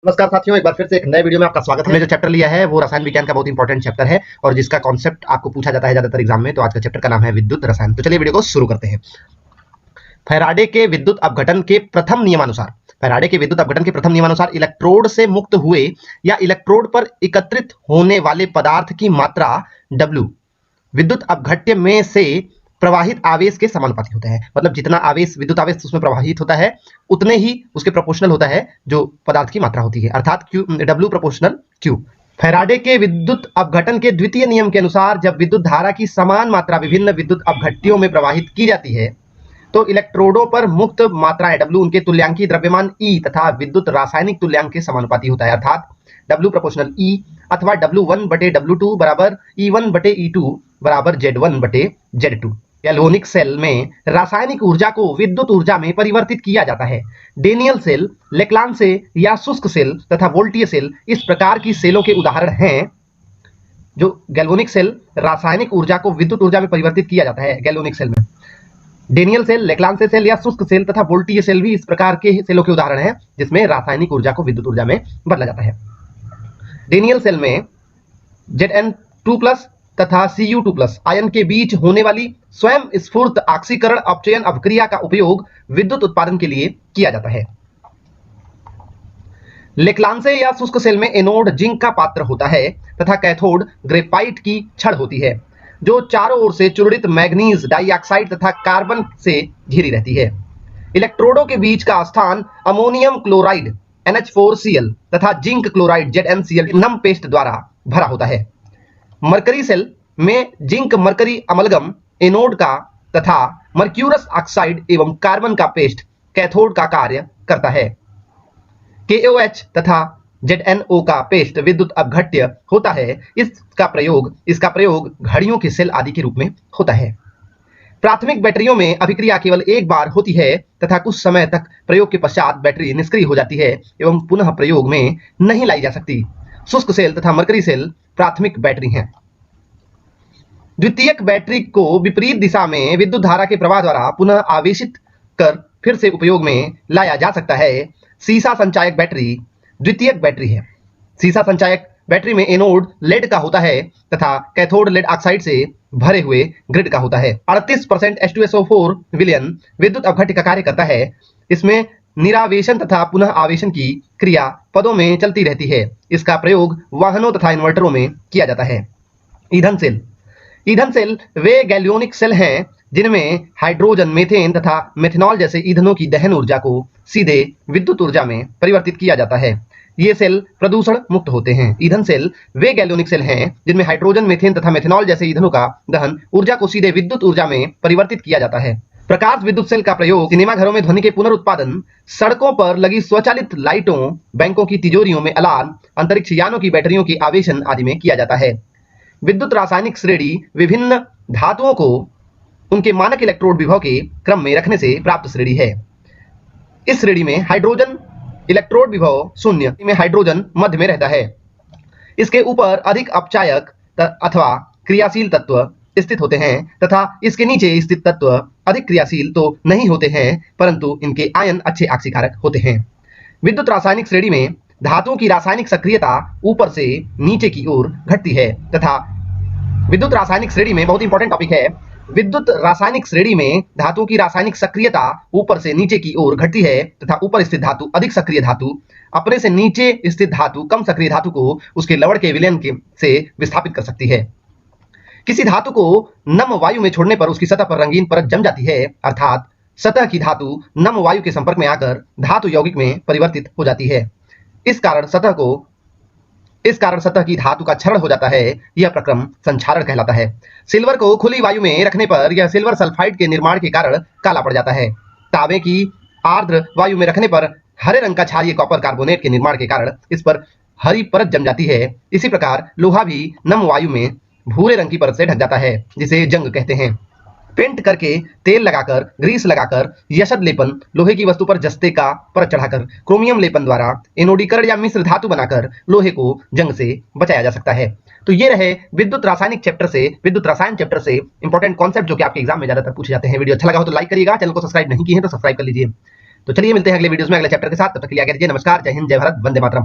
नमस्कार साथियों, एक बार फिर से एक नए वीडियो में आपका स्वागत है। हमने जो चैप्टर लिया है वो रसायन विज्ञान का बहुत इंपॉर्टेंट चैप्टर है और जिसका कॉन्सेप्ट आपको पूछा जाता है ज्यादातर एग्जाम में। तो आज का चैप्टर का नाम है विद्युत रसायन। तो चलिए वीडियो को शुरू करते हैं। फैराडे के विद्युत अपघटन के प्रथम नियमानुसार इलेक्ट्रोड से मुक्त हुए या इलेक्ट्रोड पर एकत्रित होने वाले पदार्थ की मात्रा W विद्युत अपघट्य में से प्रवाहित आवेश के समानुपाती होता है। मतलब जितना आवेश, विद्युत आवेश उसमें प्रवाहित होता है उतने ही उसके प्रोपोर्शनल होता है जो पदार्थ की मात्रा होती है, अर्थात W प्रोपोर्शनल Q। फैराडे के विद्युत अपघटन के द्वितीय नियम के अनुसार जब विद्युत धारा की समान मात्रा विभिन्न विद्युत अपघट्यों में प्रवाहित की जाती है तो इलेक्ट्रोडों पर मुक्त मात्राएं W उनके तुल्यांकी द्रव्यमान E तथा विद्युत रासायनिक तुल्यांक के समानुपाती होता है, अर्थात W प्रोपोर्शनल E अथवा W1/W2 बराबर E1/E2 बराबर Z1/Z2। गैल्वेनिक सेल में रासायनिक ऊर्जा को विद्युत ऊर्जा में परिवर्तित किया जाता है। डेनियल सेल, लेक्लांसे या शुष्क सेल तथा वोल्टीय सेल इस प्रकार की सेलों के उदाहरण हैं। जो गैल्वेनिक सेल, रासायनिक ऊर्जा को विद्युत ऊर्जा में परिवर्तित किया जाता है गैल्वेनिक सेल में। डेनियल सेल, लेक्लांसे सेल या शुष्क सेल तथा वोल्टीय सेल भी इस प्रकार के सेलों के उदाहरण हैं जिसमें रासायनिक ऊर्जा को विद्युत ऊर्जा में बदला जाता है। डेनियल सेल में Zn2+ तथा Cu2+ आयन के बीच होने वाली स्वयं स्फूर्त ऑक्सीकरण अपचयन अभिक्रिया का उपयोग विद्युत उत्पादन के लिए किया जाता है। लेक्लांसे या शुष्क सेल में एनोड जिंक का पात्र होता है तथा कैथोड ग्रेफाइट की छड़ होती है जो चारों ओर से चूर्णित मैग्नीज डाइऑक्साइड तथा कार्बन से घिरी रहती है। इलेक्ट्रोडों के बीच का स्थान अमोनियम क्लोराइड NH4Cl तथा जिंक क्लोराइड ZnCl नम पेस्ट द्वारा भरा होता है। मरकरी सेल में जिंक मरकरी अमलगम एनोड का तथा मर्क्यूरस ऑक्साइड एवं कार्बन का पेस्ट कैथोड का कार्य करता है। KOH तथा ZnO का पेस्ट विद्युत अपघट्य होता है। इसका प्रयोग घड़ियों के सेल आदि के रूप में होता है। प्राथमिक बैटरियों में अभिक्रिया केवल एक बार होती है तथा कुछ समय तक प्रयोग के पश्चात बैटरी निष्क्रिय हो जाती है एवं पुनः प्रयोग में नहीं लाई जा सकती। शुष्क सेल तथा मरकरी सेल प्राथमिक बैटरी हैं। द्वितीयक बैटरी को विपरीत दिशा में विद्युत धारा के प्रवाह द्वारा पुनः आवेशित कर फिर से उपयोग में लाया जा सकता है। सीसा संचायक बैटरी द्वितीयक बैटरी है। सीसा संचायक बैटरी में एनोड लेड का होता है तथा कैथोड लेड ऑक्साइड से भरे हुए ग्रिड का होता है। 38% H2SO4 विलयन विद्युत अपघट्य का कार्य करता है। इसमें निरावेशन तथा पुनः आवेशन की क्रिया पदों में चलती रहती है। इसका प्रयोग वाहनों तथा इन्वर्टरों में किया जाता है। ईंधन सेल वे गैल्वेनिक सेल हैं जिनमें हाइड्रोजन, मीथेन तथा मेथनॉल जैसे ईंधनों की दहन ऊर्जा को सीधे विद्युत ऊर्जा में परिवर्तित किया जाता है। ये सेल प्रदूषण मुक्त होते हैं। ईंधन सेल वे गैल्वेनिक सेल हैं जिनमें हाइड्रोजन, मीथेन तथा मेथनॉल जैसे ईंधनों का दहन ऊर्जा को सीधे विद्युत ऊर्जा में परिवर्तित किया जाता है। प्रकाश विद्युत सेल का प्रयोग सिनेमा घरों में ध्वनि के पुनरुत्पादन, सड़कों पर लगी स्वचालित लाइटों, बैंकों की तिजोरियों में अलार्म, अंतरिक्ष यानों की बैटरियों की आवेशन आदि में किया जाता है। विद्युत रासायनिक श्रेणी विभिन्न धातुओं को उनके मानक इलेक्ट्रोड विभव के क्रम में रखने से प्राप्त श्रेणी है। इस श्रेणी में हाइड्रोजन इलेक्ट्रोड विभव 0 में हाइड्रोजन मध्य में रहता है। इसके ऊपर अधिक अपचायक अथवा क्रियाशील तत्व स्थित होते हैं तथा इसके नीचे स्थित तत्व अधिक क्रियाशील तो नहीं होते हैं परंतु इनके आयन अच्छे ऑक्सीकारक होते हैं। विद्युत रासायनिक श्रेणी में धातुओं की रासायनिक सक्रियता ऊपर से नीचे की ओर घटती है तथा विद्युत रासायनिक श्रेणी में बहुत इंपॉर्टेंट टॉपिक है। विद्युत रासायनिक श्रेणी में धातुओं की रासायनिक सक्रियता ऊपर से नीचे की ओर घटती है तथा ऊपर स्थित धातु अधिक सक्रिय धातु अपने से नीचे स्थित धातु कम सक्रिय धातु को उसके लवण के विलयन से विस्थापित कर सकती है। किसी धातु को नम वायु में छोड़ने पर उसकी सतह पर रंगीन परत जम जाती है, अर्थात सतह की धातु नम वायु के संपर्क में आकर धातु यौगिक में परिवर्तित हो जाती है। इस कारण सतह की धातु का क्षरण हो जाता है। यह प्रक्रम संक्षारण कहलाता है। सिल्वर को खुली वायु में रखने पर यह सिल्वर सल्फाइड के निर्माण के कारण काला पड़ जाता है। तांबे की आर्द्र वायु में रखने पर हरे रंग का क्षारीय कॉपर कार्बोनेट के निर्माण के कारण इस पर हरी परत जम जाती है। इसी प्रकार लोहा भी नम वायु में भूरे रंग की परत से ढक जाता है जिसे जंग कहते हैं। पेंट करके, तेल लगाकर, ग्रीस लगाकर, यशद लेपन, लोहे की वस्तु पर जस्ते का परत चढ़ाकर, क्रोमियम लेपन द्वारा एनोडीकरण या मिश्र धातु बनाकर लोहे को जंग से बचाया जा सकता है। तो ये रहे विद्युत रासायन चैप्टर से इंपॉर्टेंट कॉन्सेप्ट जो कि आपके एग्जाम में ज्यादातर पूछे जाते हैं। वीडियो अच्छा लगा हो तो लाइक करिएगा, चैनल को सब्सक्राइब नहीं किए हैं तो सब्सक्राइब कर लीजिए। तो चलिए मिलते हैं अगले वीडियोस में अगले चैप्टर के साथ। तब तक के लिए आगे दीजिए। नमस्कार, जय हिंद, जय भारत, वंदे मातरम।